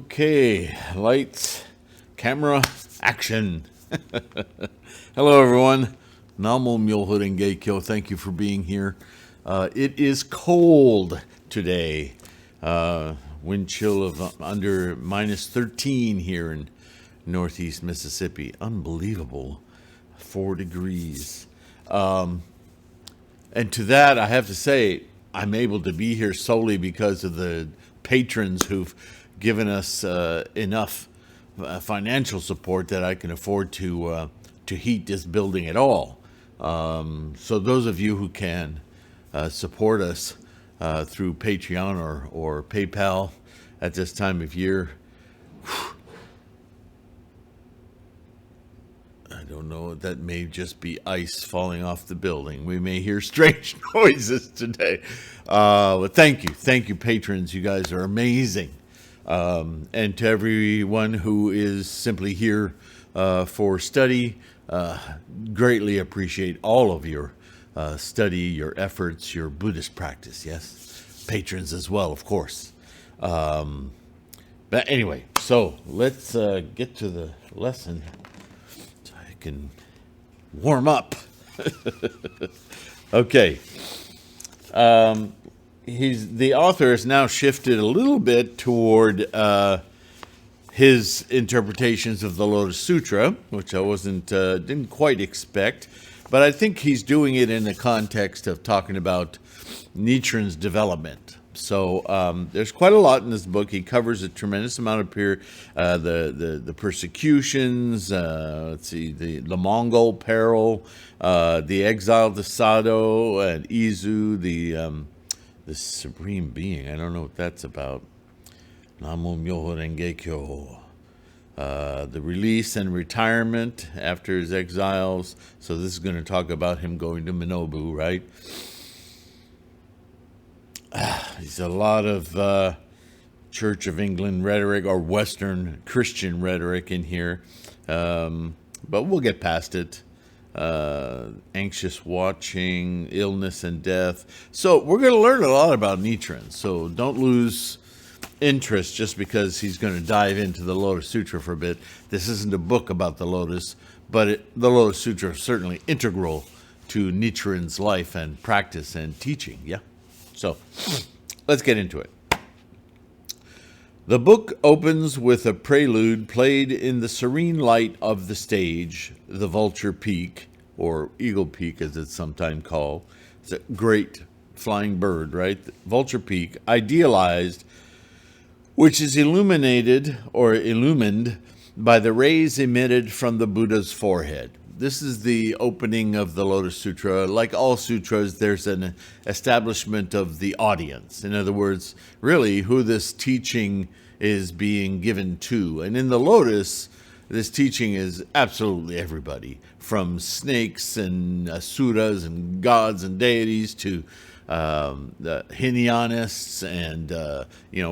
Okay, lights, camera, action. Hello, everyone. Namo Myoho Renge Kyo. Thank you for being here. It is cold today. Wind chill of under minus 13 here in northeast Mississippi. Unbelievable. 4 degrees. And to that, I have to say, I'm able to be here solely because of the patrons who've given us enough financial support that I can afford to heat this building at all. So those of you who can support us through Patreon or PayPal at this time of year, I don't know, that may just be ice falling off the building. We may hear strange noises today. But thank you, patrons. You guys are amazing. And to everyone who is simply here for study, greatly appreciate all of your study, your efforts, your Buddhist practice. Yes, patrons as well, of course. But anyway, so let's get to the lesson so I can warm up. Okay. The author has now shifted a little bit toward his interpretations of the Lotus Sutra, which I didn't quite expect, but I think he's doing it in the context of talking about Nichiren's development. So there's quite a lot in this book. He covers a tremendous amount of the persecutions. The Mongol peril, the exile to Sado and Izu, the Supreme Being. I don't know what that's about. Namo Myoho Renge Kyo. The release and retirement after his exiles. So this is going to talk about him going to Minobu, right? There's a lot of Church of England rhetoric or Western Christian rhetoric in here. But we'll get past it. Anxious watching, illness and death. So we're going to learn a lot about Nichiren. So don't lose interest just because he's going to dive into the Lotus Sutra for a bit. This isn't a book about the Lotus, but the Lotus Sutra is certainly integral to Nichiren's life and practice and teaching. Yeah. So let's get into it. The book opens with a prelude played in the serene light of the stage, the Vulture Peak, or Eagle Peak as it's sometimes called. It's a great flying bird, right? Vulture Peak, idealized, which is illuminated or illumined by the rays emitted from the Buddha's forehead. This is the opening of the Lotus Sutra. Like all sutras, there's an establishment of the audience. In other words, really who this teaching is being given to. And in the Lotus, this teaching is absolutely everybody, from snakes and asuras and gods and deities to the Hinayanists and,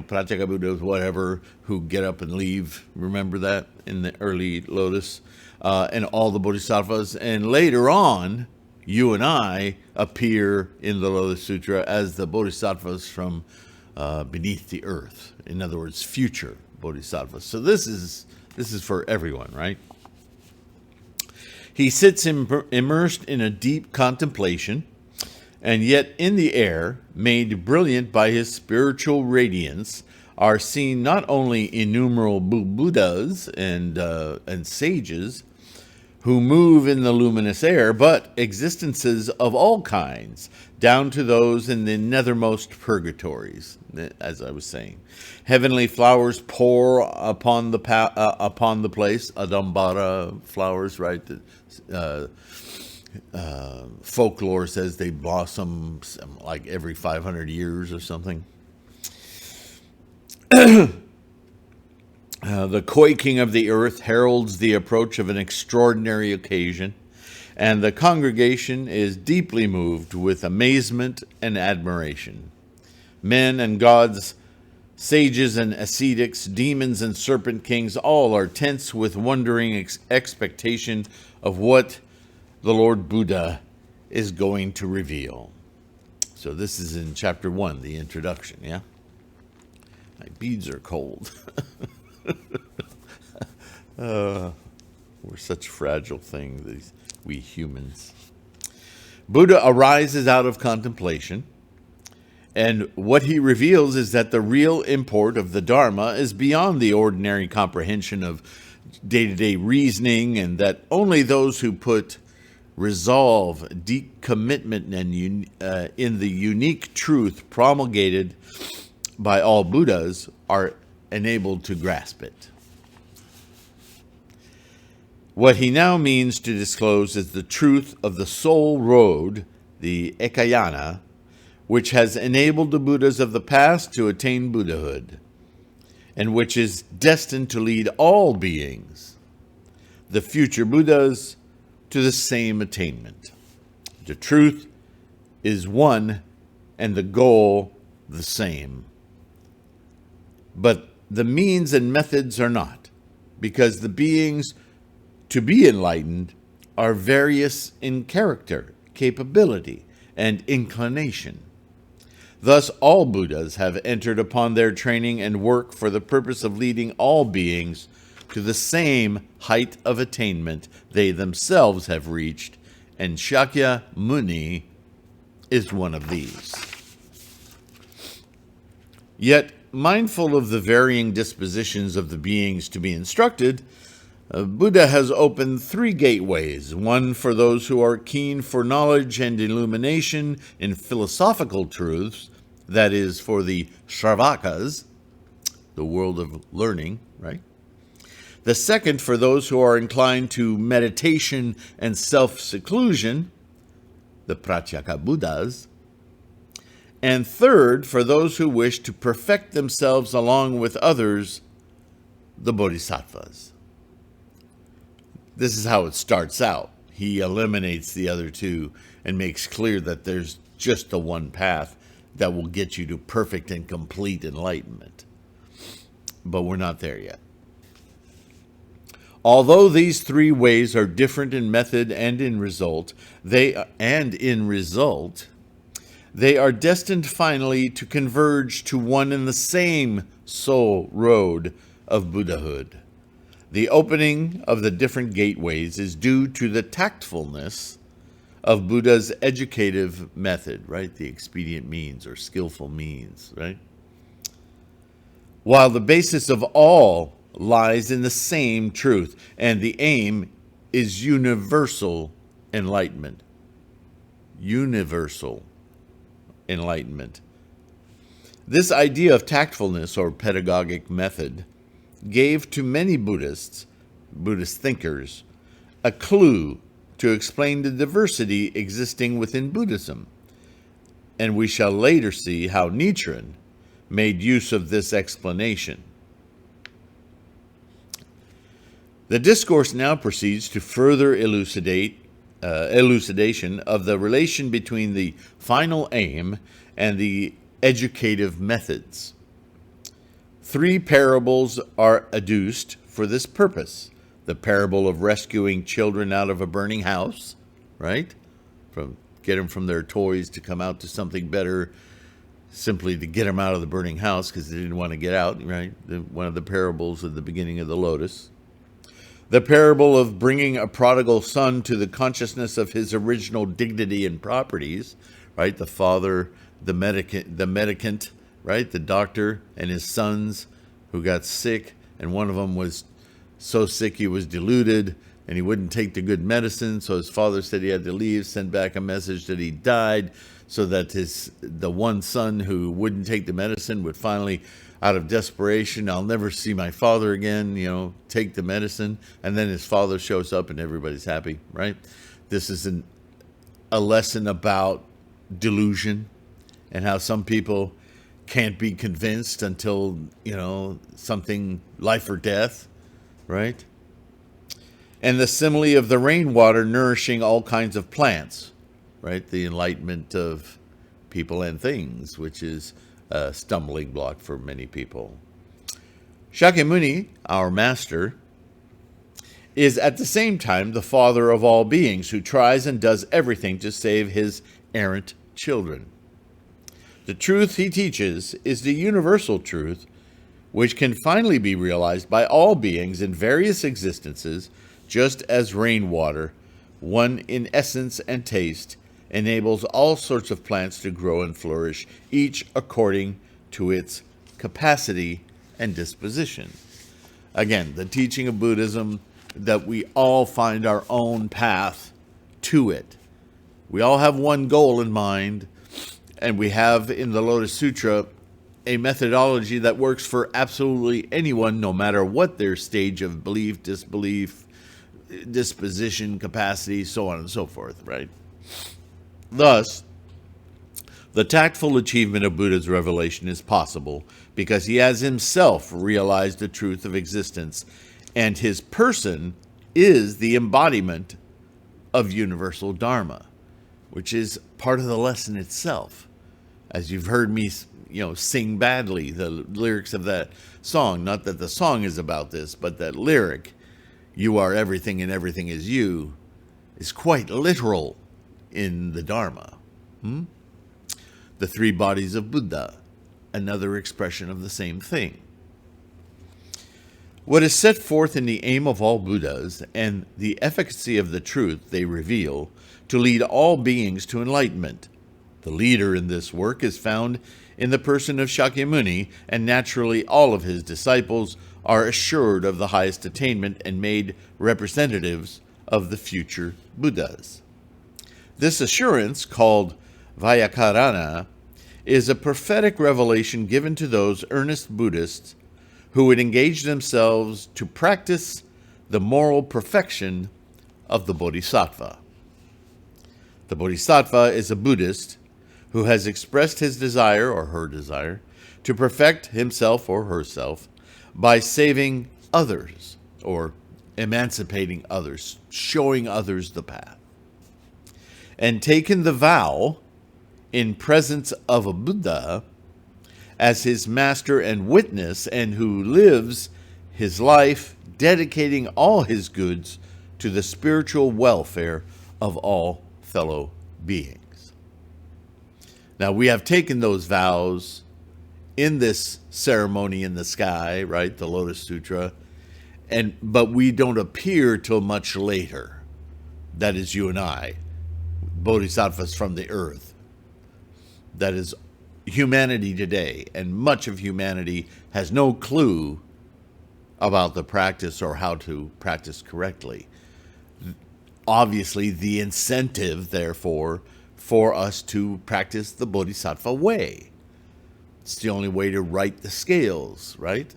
Pratyeka Buddhas, whatever, who get up and leave. Remember that in the early Lotus? And all the Bodhisattvas. And later on, you and I appear in the Lotus Sutra as the Bodhisattvas from beneath the earth. In other words, future Bodhisattvas. So this is for everyone, right? He sits immersed in a deep contemplation, and yet in the air, made brilliant by his spiritual radiance, are seen not only innumerable Buddhas and sages who move in the luminous air, but existences of all kinds, down to those in the nethermost purgatories, as I was saying. Heavenly flowers pour upon the place, Adambara flowers, right? Folklore says they blossom like every 500 years or something. The quaking of the earth heralds the approach of an extraordinary occasion, and the congregation is deeply moved with amazement and admiration. Men and gods, sages and ascetics, demons and serpent kings, all are tense with wondering expectation of what the Lord Buddha is going to reveal. So this is in chapter 1, the introduction, yeah? My beads are cold. We're such fragile things, we humans. Buddha arises out of contemplation, and what he reveals is that the real import of the Dharma is beyond the ordinary comprehension of day-to-day reasoning, and that only those who put resolve, deep commitment, and in the unique truth promulgated by all Buddhas are enabled to grasp it. What he now means to disclose is the truth of the soul road, the Ekayana, which has enabled the Buddhas of the past to attain Buddhahood, and which is destined to lead all beings, the future Buddhas, to the same attainment. The truth is one and the goal the same. But the means and methods are not, because the beings to be enlightened are various in character, capability, and inclination. Thus, all Buddhas have entered upon their training and work for the purpose of leading all beings to the same height of attainment they themselves have reached, and Shakya Muni is one of these. Yet, mindful of the varying dispositions of the beings to be instructed, Buddha has opened three gateways, one for those who are keen for knowledge and illumination in philosophical truths, that is, for the Shravakas, the world of learning, right? The second for those who are inclined to meditation and self-seclusion, the Pratyeka Buddhas. And third, for those who wish to perfect themselves along with others, the Bodhisattvas. This is how it starts out. He eliminates the other two and makes clear that there's just the one path that will get you to perfect and complete enlightenment. But we're not there yet. Although these three ways are different in method and in result, they are destined finally to converge to one and the same soul road of Buddhahood. The opening of the different gateways is due to the tactfulness of Buddha's educative method, right? The expedient means or skillful means, right? While the basis of all lies in the same truth, and the aim is universal enlightenment. Universal enlightenment. This idea of tactfulness or pedagogic method gave to many Buddhist thinkers, a clue to explain the diversity existing within Buddhism. And we shall later see how Nichiren made use of this explanation. The discourse now proceeds to further elucidation of the relation between the final aim and the educative methods. Three parables are adduced for this purpose. The parable of rescuing children out of a burning house, right? Get them from their toys to come out to something better, simply to get them out of the burning house because they didn't want to get out, right? One of the parables at the beginning of the Lotus. The parable of bringing a prodigal son to the consciousness of his original dignity and properties, right? The father, the medicant, right? The doctor and his sons who got sick, and one of them was so sick he was deluded and he wouldn't take the good medicine, so his father said he had to leave, sent back a message that he died, so that the one son who wouldn't take the medicine would finally, out of desperation, I'll never see my father again, take the medicine, and then his father shows up and everybody's happy, right? This is a lesson about delusion and how some people can't be convinced until, something life or death, right? And the simile of the rainwater nourishing all kinds of plants, right? The enlightenment of people and things, which is a stumbling block for many people. Shakyamuni, our master, is at the same time the father of all beings who tries and does everything to save his errant children. The truth he teaches is the universal truth, which can finally be realized by all beings in various existences, just as rainwater, one in essence and taste, enables all sorts of plants to grow and flourish, each according to its capacity and disposition. Again, the teaching of Buddhism that we all find our own path to it. We all have one goal in mind, and we have in the Lotus Sutra a methodology that works for absolutely anyone, no matter what their stage of belief, disbelief, disposition, capacity, so on and so forth, right? Thus, the tactful achievement of Buddha's revelation is possible because he has himself realized the truth of existence, and his person is the embodiment of universal Dharma, which is part of the lesson itself. As you've heard me, sing badly the lyrics of that song, not that the song is about this, but that lyric, "You are everything and everything is you," is quite literal in the Dharma. The three bodies of Buddha, another expression of the same thing. What is set forth in the aim of all Buddhas and the efficacy of the truth they reveal to lead all beings to enlightenment. The leader in this work is found in the person of Shakyamuni, and naturally all of his disciples are assured of the highest attainment and made representatives of the future Buddhas. This assurance, called Vyakarana, is a prophetic revelation given to those earnest Buddhists who would engage themselves to practice the moral perfection of the Bodhisattva. The Bodhisattva is a Buddhist who has expressed his desire, or her desire, to perfect himself or herself by saving others, or emancipating others, showing others the path, and taken the vow in presence of a Buddha as his master and witness, and who lives his life dedicating all his goods to the spiritual welfare of all fellow beings. Now, we have taken those vows in this ceremony in the sky, right, the Lotus Sutra, but we don't appear till much later. That is you and I, bodhisattvas from the earth. That is humanity today, and much of humanity has no clue about the practice or how to practice correctly. Obviously, the incentive, therefore, for us to practice the Bodhisattva way. It's the only way to right the scales, right?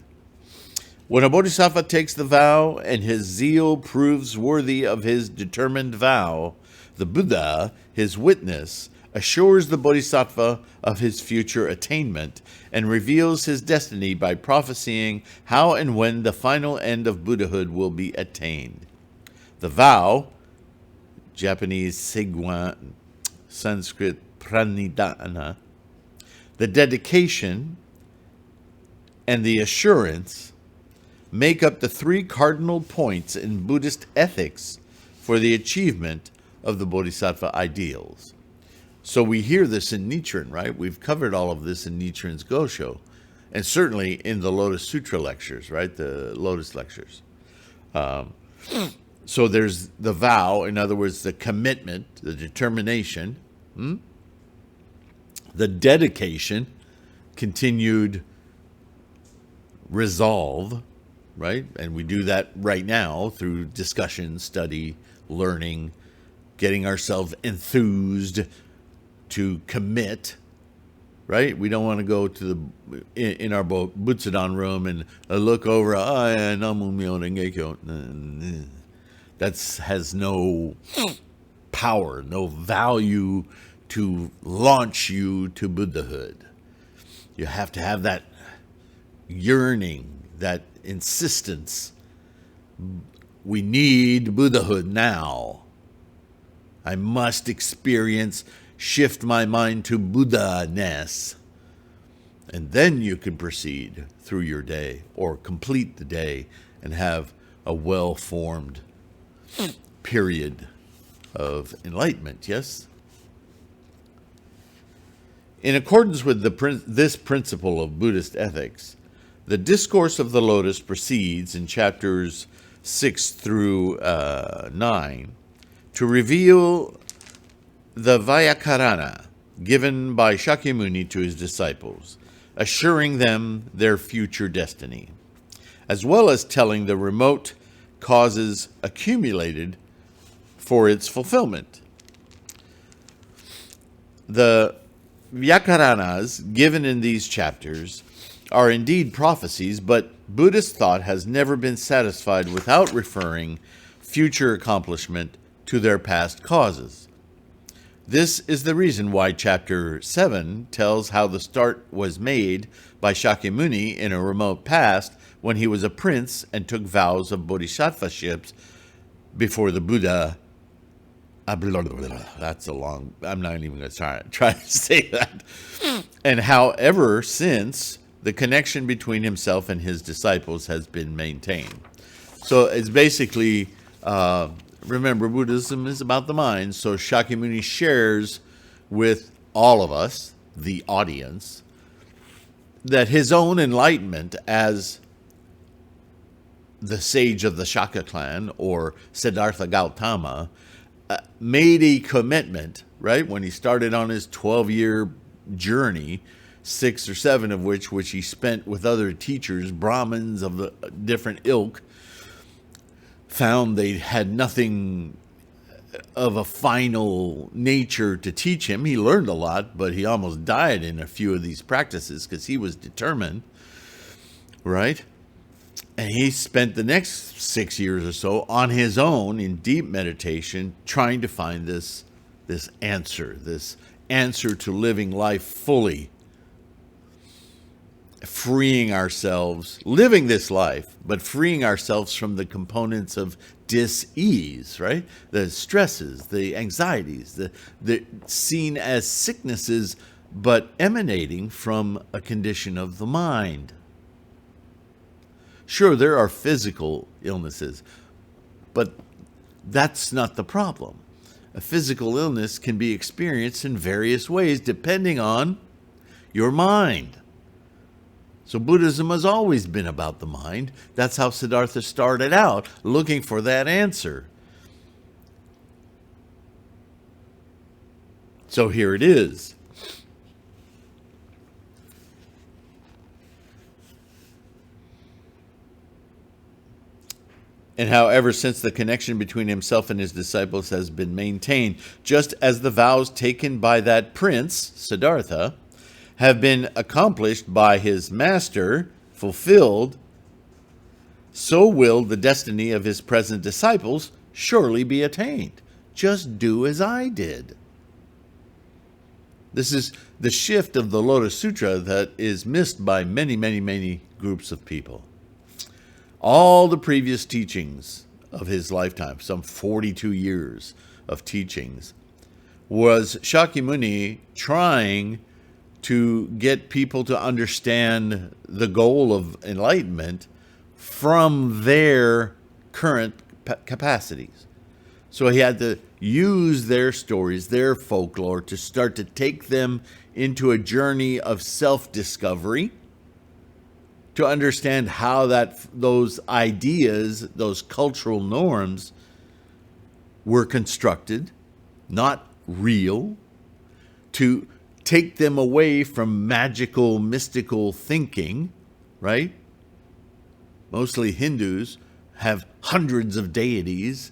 When a Bodhisattva takes the vow and his zeal proves worthy of his determined vow, the Buddha, his witness, assures the Bodhisattva of his future attainment and reveals his destiny by prophesying how and when the final end of Buddhahood will be attained. The vow, Japanese Segwan, Sanskrit Pranidhana, the dedication, and the assurance make up the three cardinal points in Buddhist ethics for the achievement of the Bodhisattva ideals. So we hear this in Nichiren, right? We've covered all of this in Nichiren's Gosho, and certainly in the Lotus Sutra lectures, right? The Lotus lectures. So there's the vow, in other words, the commitment, the determination, the dedication, continued resolve, right? And we do that right now through discussion, study, learning, getting ourselves enthused to commit, right? We don't want to go to in our Butsudan room and look over, that has no power, no value to launch you to Buddhahood. You have to have that yearning, that insistence. We need Buddhahood now. I must shift my mind to Buddha-ness. And then you can proceed through your day or complete the day and have a well-formed period of enlightenment, yes? In accordance with this principle of Buddhist ethics, The Discourse of the Lotus proceeds in chapters 6 through 9 to reveal the Vyakarana given by Shakyamuni to his disciples, assuring them their future destiny, as well as telling the remote causes accumulated for its fulfillment. The Vyakaranas given in these chapters are indeed prophecies, but Buddhist thought has never been satisfied without referring future accomplishment to their past causes. This is the reason why chapter 7 tells how the start was made by Shakyamuni in a remote past when he was a prince and took vows of bodhisattvaship before the Buddha. That's a long, I'm not even going to try to say that. And how ever since, the connection between himself and his disciples has been maintained. So it's basically, remember, Buddhism is about the mind. So Shakyamuni shares with all of us, the audience, that his own enlightenment as the sage of the Shaka clan, or Siddhartha Gautama, made a commitment, right, when he started on his 12-year journey, 6 or 7 of which he spent with other teachers, Brahmins of the different ilk, found they had nothing of a final nature to teach him. He learned a lot, but he almost died in a few of these practices because he was determined, right? And he spent the next 6 years or so on his own in deep meditation, trying to find this answer to living life fully, freeing ourselves, living this life, but freeing ourselves from the components of dis-ease, right? The stresses, the anxieties, the seen as sicknesses, but emanating from a condition of the mind. Sure, there are physical illnesses, but that's not the problem. A physical illness can be experienced in various ways depending on your mind. So Buddhism has always been about the mind. That's how Siddhartha started out, looking for that answer. So here it is. And how ever since the connection between himself and his disciples has been maintained, just as the vows taken by that prince, Siddhartha, have been accomplished by his master, fulfilled, so will the destiny of his present disciples surely be attained. Just do as I did. This is the shift of the Lotus Sutra that is missed by many, many, many groups of people. All the previous teachings of his lifetime, some 42 years of teachings, was Shakyamuni trying to get people to understand the goal of enlightenment from their current capacities. So he had to use their stories, their folklore, to start to take them into a journey of self-discovery, to understand how those ideas, those cultural norms were constructed, not real, to take them away from magical, mystical thinking, right? Mostly Hindus have hundreds of deities,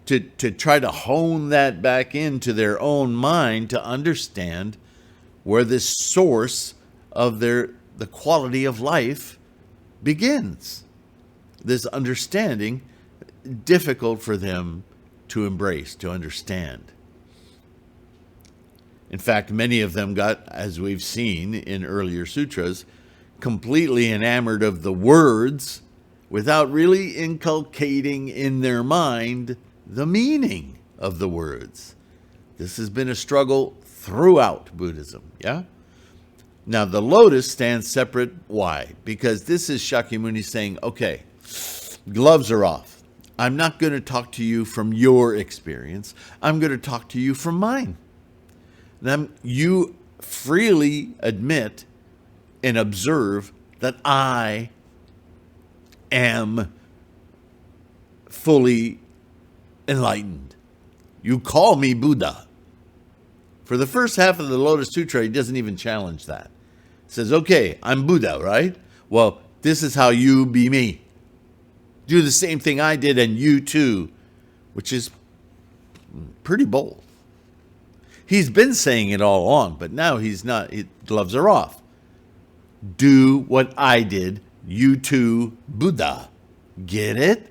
to try to hone that back into their own mind to understand where this source of the quality of life begins. This understanding, difficult for them to embrace, to understand. In fact, many of them got, as we've seen in earlier sutras, completely enamored of the words without really inculcating in their mind the meaning of the words. This has been a struggle throughout Buddhism, yeah? Now, the lotus stands separate. Why? Because this is Shakyamuni saying, okay, gloves are off. I'm not going to talk to you from your experience. I'm going to talk to you from mine. Then you freely admit and observe that I am fully enlightened. You call me Buddha. For the first half of the Lotus Sutra, he doesn't even challenge that. He says, okay, I'm Buddha, right? Well, this is how you be me. Do the same thing I did and you too, which is pretty bold. He's been saying it all along, but now he's not. Gloves are off. Do what I did, you too, Buddha. Get it?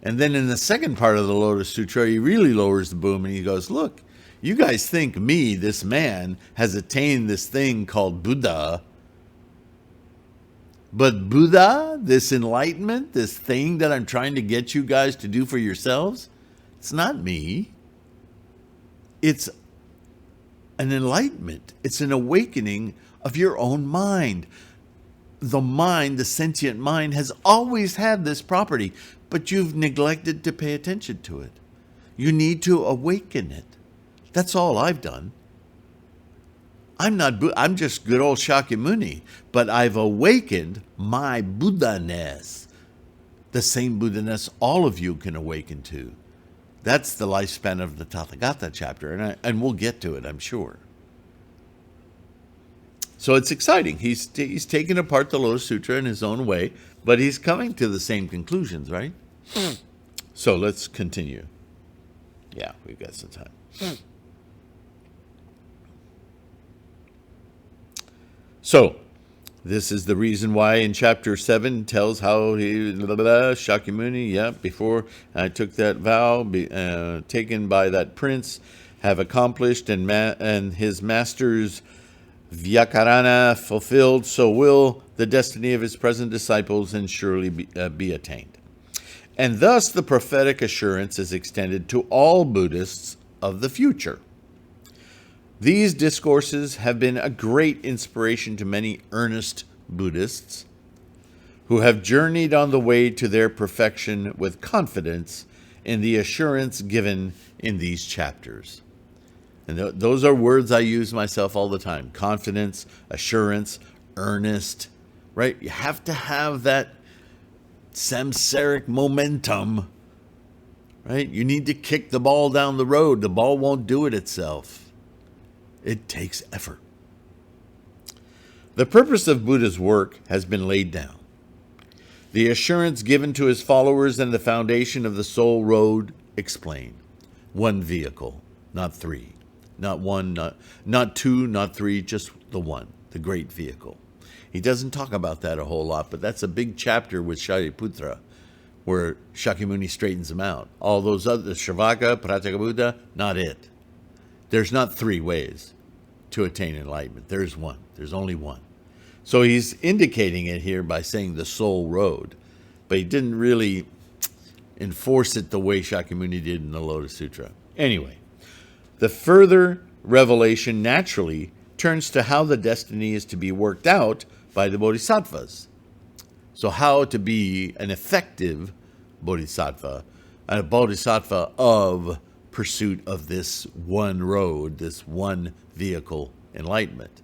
And then in the second part of the Lotus Sutra, he really lowers the boom and he goes, look, you guys think me, this man, has attained this thing called Buddha. But Buddha, this enlightenment, this thing that I'm trying to get you guys to do for yourselves, it's not me. It's an enlightenment. It's an awakening of your own mind. The mind, the sentient mind, has always had this property, but you've neglected to pay attention to it. You need to awaken it. That's all I've done. I'm just good old Shakyamuni, but I've awakened my Buddha-ness, the same Buddha-ness all of you can awaken to. That's the lifespan of the Tathagata chapter, and we'll get to it, I'm sure. So it's exciting. He's taken apart the Lotus Sutra in his own way, but he's coming to the same conclusions, right? So let's continue. Yeah, we've got some time. So, this is the reason why in chapter 7 tells how he, Shakyamuni, before I took that vow, taken by that prince, have accomplished and his master's Vyakarana fulfilled, so will the destiny of his present disciples and surely be attained. And thus the prophetic assurance is extended to all Buddhists of the future. These discourses have been a great inspiration to many earnest Buddhists who have journeyed on the way to their perfection with confidence in the assurance given in these chapters. And those are words I use myself all the time. Confidence, assurance, earnest, right? You have to have that samsaric momentum, right? You need to kick the ball down the road. The ball won't do it itself. It takes effort. The purpose of Buddha's work has been laid down. The assurance given to his followers and the foundation of the soul road explained. One vehicle, not three. Not one, not two, not three, just the one, the great vehicle. He doesn't talk about that a whole lot, but that's a big chapter with Shariputra, where Shakyamuni straightens him out. All those other, Sravaka, Pratyekabuddha, not it. There's not three ways to attain enlightenment. There's one. There's only one. So he's indicating it here by saying the soul road, but he didn't really enforce it the way Shakyamuni did in the Lotus Sutra. Anyway, the further revelation naturally turns to how the destiny is to be worked out by the bodhisattvas. So how to be an effective bodhisattva, a bodhisattva of pursuit of this one road, this one vehicle, enlightenment.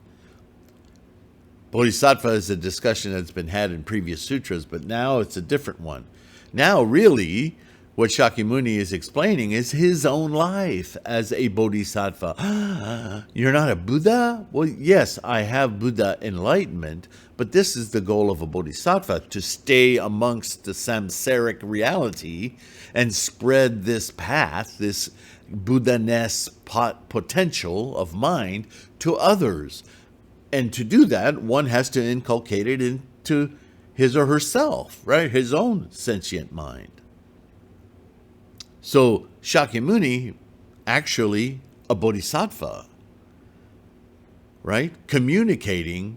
Bodhisattva is a discussion that's been had in previous sutras, but now it's a different one. Now, really, what Shakyamuni is explaining is his own life as a bodhisattva. You're not a Buddha? Well, yes, I have Buddha enlightenment, but this is the goal of a bodhisattva, to stay amongst the samsaric reality and spread this path, this Buddha-ness potential of mind to others. And to do that, one has to inculcate it into his or herself, right? His own sentient mind. So Shakyamuni, actually a bodhisattva, right? Communicating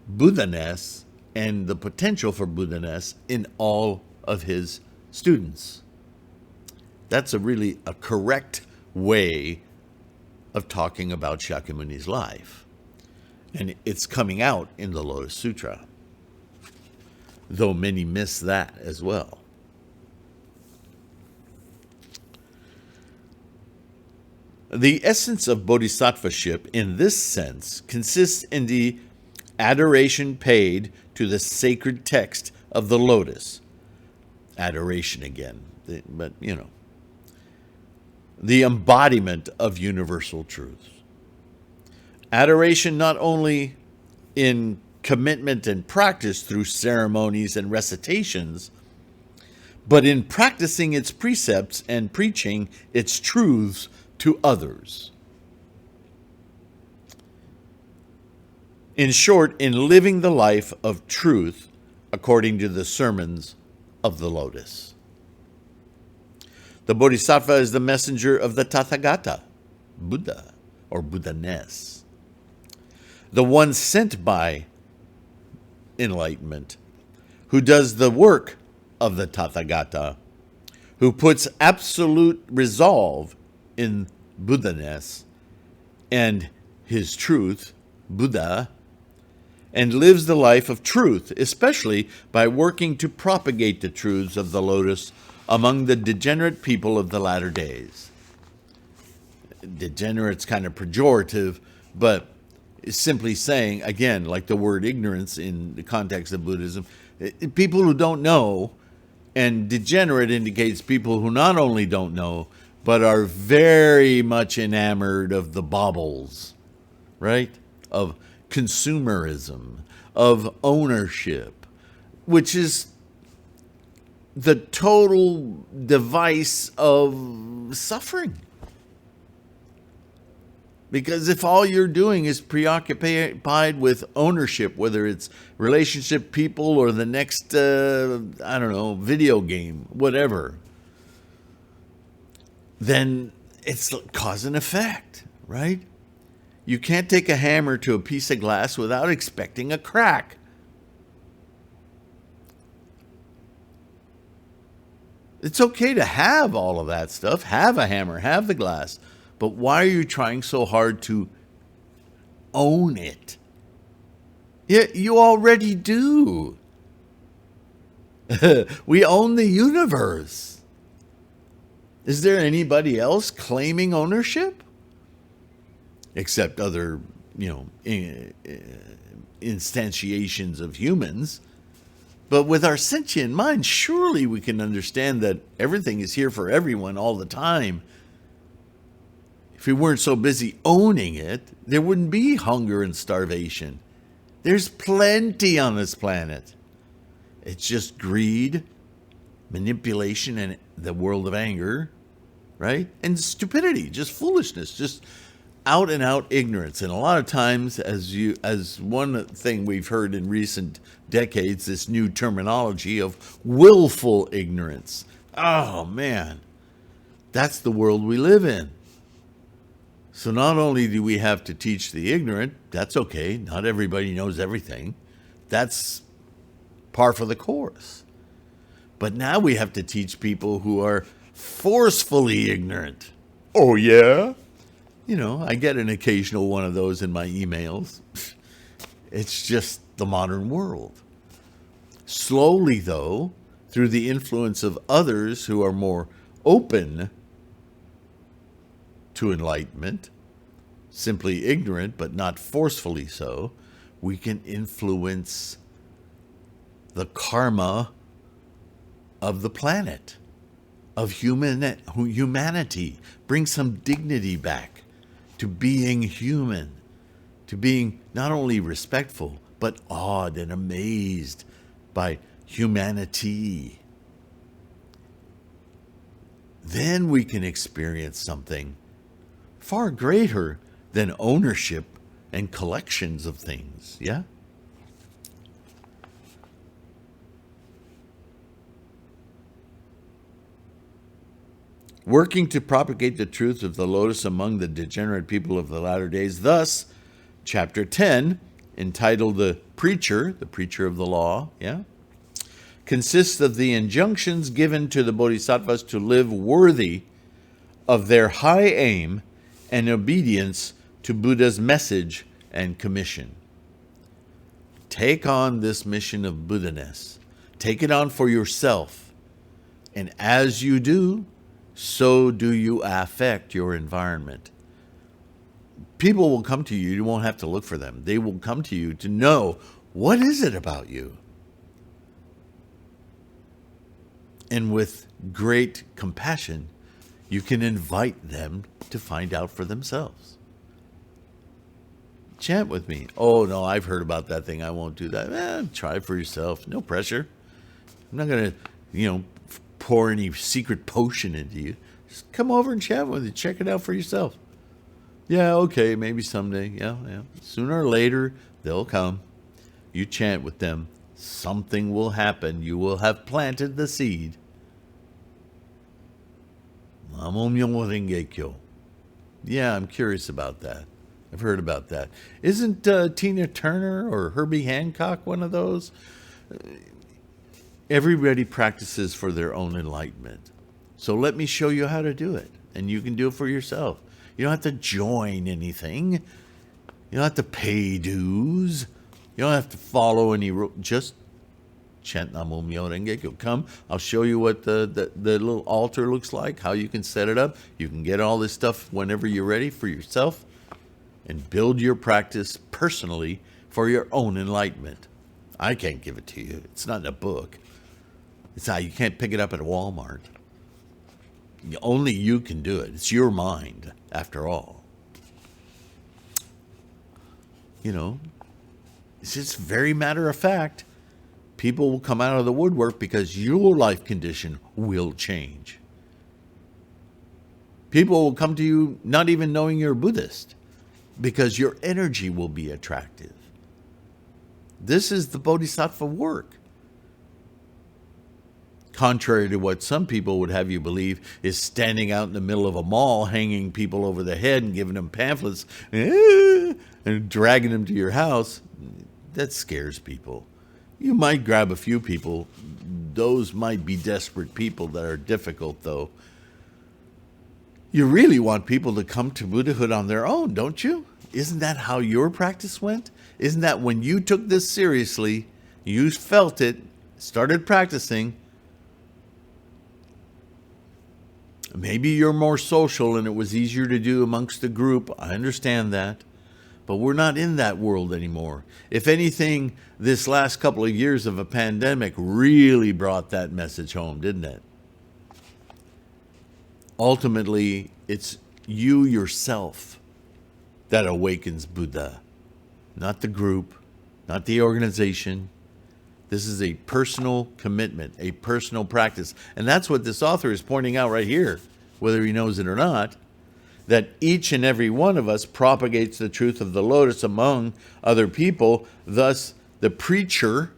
Buddha-ness and the potential for Buddha-ness in all of his students. That's a correct way of talking about Shakyamuni's life. And it's coming out in the Lotus Sutra, though many miss that as well. The essence of bodhisattvaship in this sense consists in the adoration paid to the sacred text of the Lotus. Adoration again, but the embodiment of universal truths. Adoration not only in commitment and practice through ceremonies and recitations, but in practicing its precepts and preaching its truths to others. In short, in living the life of truth according to the sermons of the Lotus. The Bodhisattva is the messenger of the Tathagata, Buddha, or Buddha-ness, the one sent by enlightenment, who does the work of the Tathagata, who puts absolute resolve in Buddha-ness and his truth, Buddha, and lives the life of truth, especially by working to propagate the truths of the Lotus among the degenerate people of the latter days. Degenerate's kind of pejorative, but it's simply saying, again, like the word ignorance in the context of Buddhism, people who don't know, and degenerate indicates people who not only don't know, but are very much enamored of the baubles, right? Of consumerism, of ownership, which is the total device of suffering. Because if all you're doing is preoccupied with ownership, whether it's relationship, people, or the next, video game, whatever, then it's cause and effect, right? You can't take a hammer to a piece of glass without expecting a crack. It's okay to have all of that stuff. Have a hammer, have the glass. But why are you trying so hard to own it? Yeah, you already do. We own the universe. Is there anybody else claiming ownership? Except other, instantiations of humans. But with our sentient mind, surely we can understand that everything is here for everyone all the time. If we weren't so busy owning it, there wouldn't be hunger and starvation. There's plenty on this planet. It's just greed, manipulation, and the world of anger, right? And stupidity, just foolishness, just out and out ignorance. And a lot of times, as one thing we've heard in recent decades, this new terminology of willful ignorance. Oh man, that's the world we live in. So not only do we have to teach the ignorant, that's okay, not everybody knows everything. That's par for the course. But now we have to teach people who are forcefully ignorant. Oh yeah? I get an occasional one of those in my emails. It's just the modern world. Slowly, though, through the influence of others who are more open to enlightenment, simply ignorant but not forcefully so, we can influence the karma of the planet, of humanity, bring some dignity back to being human, to being not only respectful, but awed and amazed by humanity. Then we can experience something far greater than ownership and collections of things, yeah? Working to propagate the truth of the Lotus among the degenerate people of the latter days. Thus, chapter 10, entitled The Preacher of the Law, yeah, consists of the injunctions given to the Bodhisattvas to live worthy of their high aim and obedience to Buddha's message and commission. Take on this mission of Buddha-ness. Take it on for yourself. And as you do, so do you affect your environment. People will come to you. You won't have to look for them. They will come to you to know, what is it about you? And with great compassion, you can invite them to find out for themselves. Chant with me. Oh, no, I've heard about that thing. I won't do that. Try it for yourself. No pressure. I'm not going to, pour any secret potion into you. Just come over and chat with you. Check it out for yourself. Yeah, okay, maybe someday. Yeah. Sooner or later, they'll come. You chant with them. Something will happen. You will have planted the seed. Yeah, I'm curious about that. I've heard about that. Isn't Tina Turner or Herbie Hancock one of those? Everybody practices for their own enlightenment. So let me show you how to do it. And you can do it for yourself. You don't have to join anything. You don't have to pay dues. You don't have to follow any rules. Just chant Namo Myo Renge Kyo. Come, I'll show you what the little altar looks like, how you can set it up. You can get all this stuff whenever you're ready for yourself and build your practice personally for your own enlightenment. I can't give it to you. It's not in a book. It's not, you can't pick it up at Walmart. Only you can do it. It's your mind, after all. It's just very matter of fact. People will come out of the woodwork because your life condition will change. People will come to you not even knowing you're a Buddhist because your energy will be attractive. This is the Bodhisattva work. Contrary to what some people would have you believe, is standing out in the middle of a mall, hanging people over the head and giving them pamphlets and dragging them to your house. That scares people. You might grab a few people. Those might be desperate people that are difficult, though. You really want people to come to Buddhahood on their own, don't you? Isn't that how your practice went? Isn't that when you took this seriously, you felt it, started practicing? Maybe you're more social and it was easier to do amongst a group. I understand that. But we're not in that world anymore. If anything, this last couple of years of a pandemic really brought that message home, didn't it? Ultimately, it's you yourself that awakens Buddha, not the group, not the organization. This is a personal commitment, a personal practice. And that's what this author is pointing out right here, whether he knows it or not, that each and every one of us propagates the truth of the Lotus among other people. Thus, the preacher,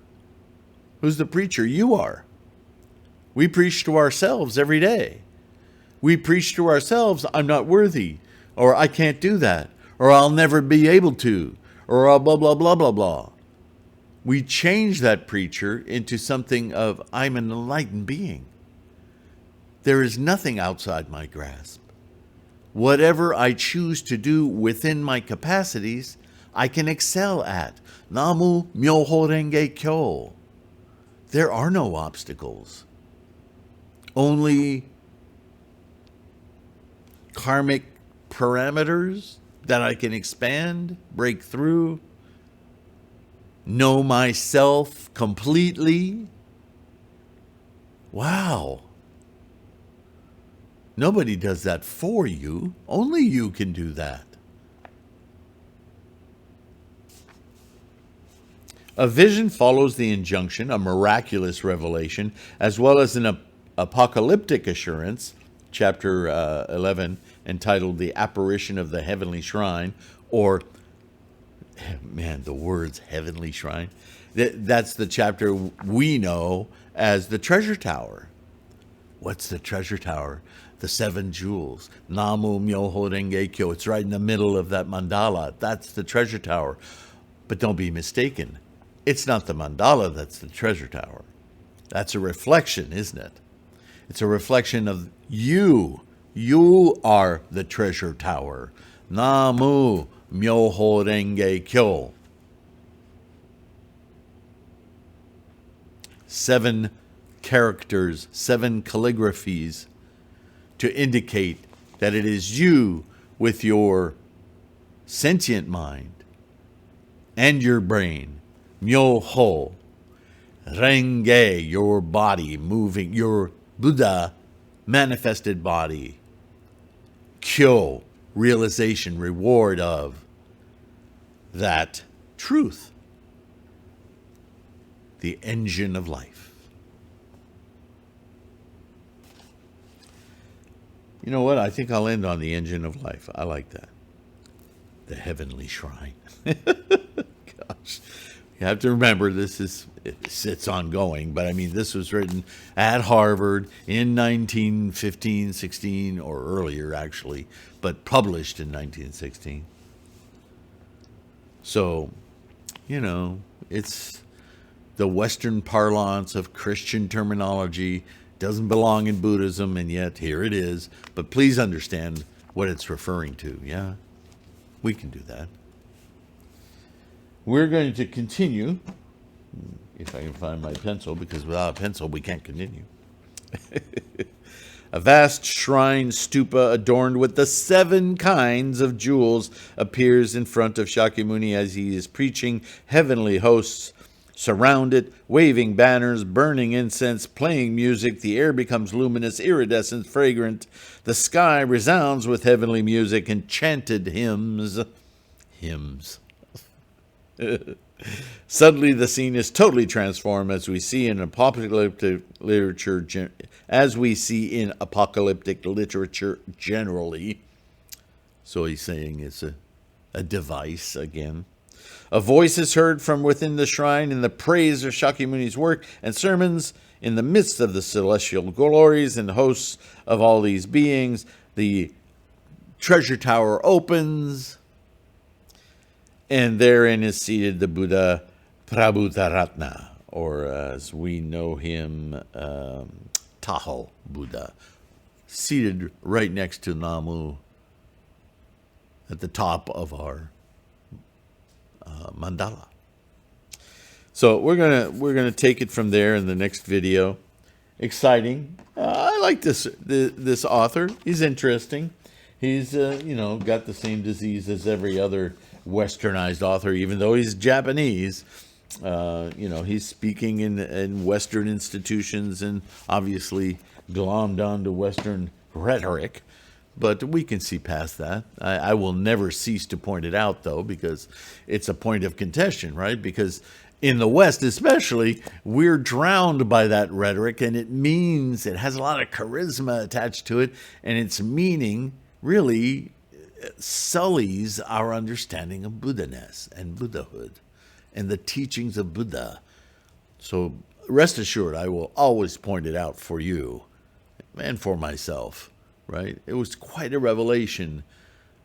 who's the preacher? You are. We preach to ourselves every day. We preach to ourselves, I'm not worthy, or I can't do that, or I'll never be able to, or I'll blah, blah, blah, blah, blah. We change that preacher into something of, I'm an enlightened being. There is nothing outside my grasp. Whatever I choose to do within my capacities, I can excel at. Namu Myoho Renge Kyo. There are no obstacles. Only karmic parameters that I can expand, break through, know myself completely. Wow. Nobody does that for you. Only you can do that. A vision follows the injunction, a miraculous revelation, as well as an apocalyptic assurance, chapter 11, entitled The Apparition of the Heavenly Shrine, or, man, the words heavenly shrine. That's the chapter we know as the treasure tower. What's the treasure tower? The 7 jewels. Namu Myoho Renge Kyo. It's right in the middle of that mandala. That's the treasure tower. But don't be mistaken. It's not the mandala that's the treasure tower. That's a reflection, isn't it? It's a reflection of you. You are the treasure tower. Namu Myoho Renge Kyo. 7 characters, 7 calligraphies to indicate that it is you with your sentient mind, and your brain. Myoho. Renge, your body moving, your Buddha manifested body. Kyo, realization, reward of that truth. The engine of life. You know what? I think I'll end on the engine of life. I like that. The heavenly shrine. Gosh. You have to remember it's ongoing, but I mean, this was written at Harvard in 1915, 16, or earlier actually, but published in 1916. So, you know, it's the Western parlance of Christian terminology. Doesn't belong in Buddhism, and yet here it is. But please understand what it's referring to. Yeah, we can do that. We're going to continue, if I can find my pencil, because without a pencil we can't continue. A vast shrine stupa adorned with the 7 kinds of jewels appears in front of Shakyamuni as he is preaching. Heavenly hosts surround it, waving banners, burning incense, playing music. The air becomes luminous, iridescent, fragrant. The sky resounds with heavenly music and chanted hymns. Suddenly the scene is totally transformed as we see in apocalyptic literature generally. So he's saying it's a device again. A voice is heard from within the shrine in the praise of Shakyamuni's work and sermons. In the midst of the celestial glories and hosts of all these beings, the treasure tower opens, and therein is seated the Buddha Prabhutaratna, or as we know him, Tahoe Buddha, seated right next to Namu at the top of our mandala. So we're gonna take it from there in the next video. Exciting. I like this author. He's interesting. He's got the same disease as every other westernized author, even though he's Japanese. He's speaking in Western institutions and obviously glommed onto Western rhetoric. But we can see past that. I will never cease to point it out, though, because it's a point of contention, right? Because in the West especially, we're drowned by that rhetoric, and it has a lot of charisma attached to it, and its meaning really sullies our understanding of Buddha-ness and Buddhahood and the teachings of Buddha. So rest assured, I will always point it out for you and for myself. Right? It was quite a revelation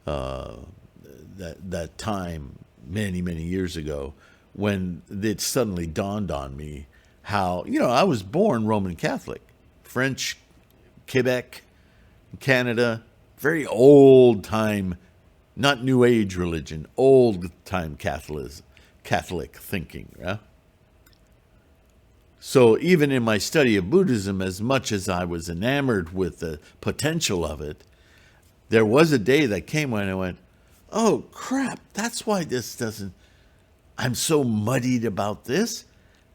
that time, many, many years ago, when it suddenly dawned on me how, I was born Roman Catholic, French, Quebec, Canada, very old time, not New Age religion, old time Catholic thinking. Yeah? So even in my study of Buddhism, as much as I was enamored with the potential of it, there was a day that came when I went, oh, crap, that's why I'm so muddied about this.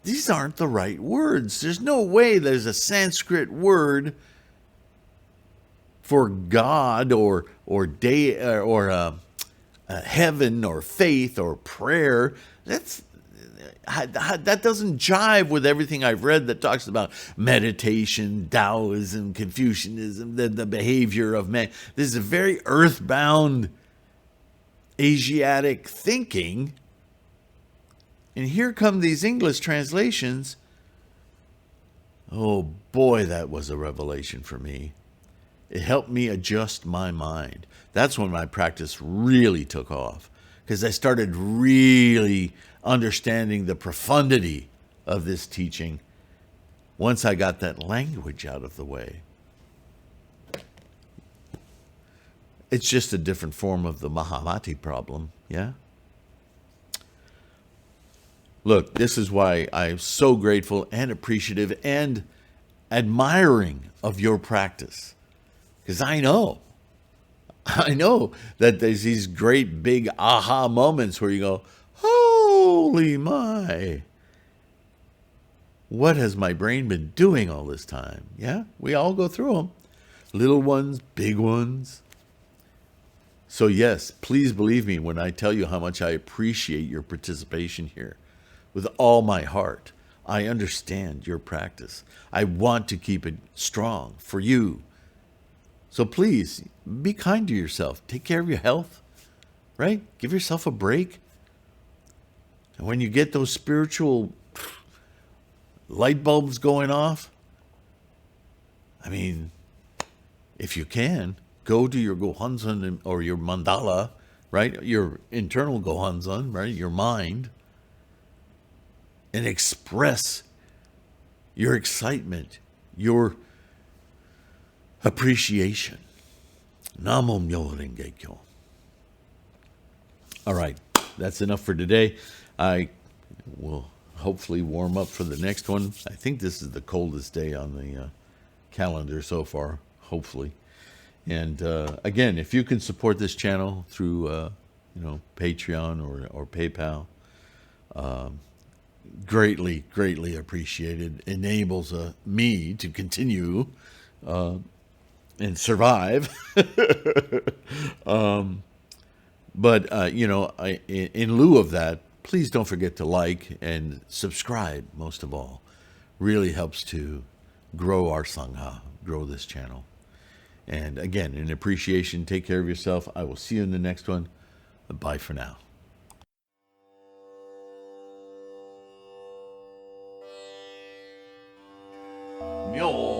These aren't the right words. There's no way there's a Sanskrit word for God or heaven or faith or prayer. That doesn't jive with everything I've read that talks about meditation, Taoism, Confucianism, the behavior of man. This is a very earthbound Asiatic thinking. And here come these English translations. Oh boy, that was a revelation for me. It helped me adjust my mind. That's when my practice really took off, because I started really understanding the profundity of this teaching once I got that language out of the way. It's just a different form of the Mahamati problem, yeah? Look, this is why I'm so grateful and appreciative and admiring of your practice. Because I know I know that there's these great big aha moments where you go, holy my, what has my brain been doing all this time? Yeah, we all go through them. Little ones, big ones. So yes, please believe me when I tell you how much I appreciate your participation here. With all my heart, I understand your practice. I want to keep it strong for you. So please, be kind to yourself. Take care of your health, right? Give yourself a break. And when you get those spiritual light bulbs going off, I mean, if you can, go to your Gohanzon or your mandala, right? Your internal Gohanzon, right? Your mind, and express your excitement, your appreciation. Namo Myoho Renge Kyo. All right, that's enough for today. I will hopefully warm up for the next one. I think this is the coldest day on the calendar so far, hopefully. And again, if you can support this channel through Patreon or PayPal, greatly appreciated. Enables me to continue and survive. But in lieu of that, please don't forget to like and subscribe. Most of all, really helps to grow our Sangha, grow this channel. And again, in appreciation, take care of yourself. I will see you in the next one. Bye for now. Myo.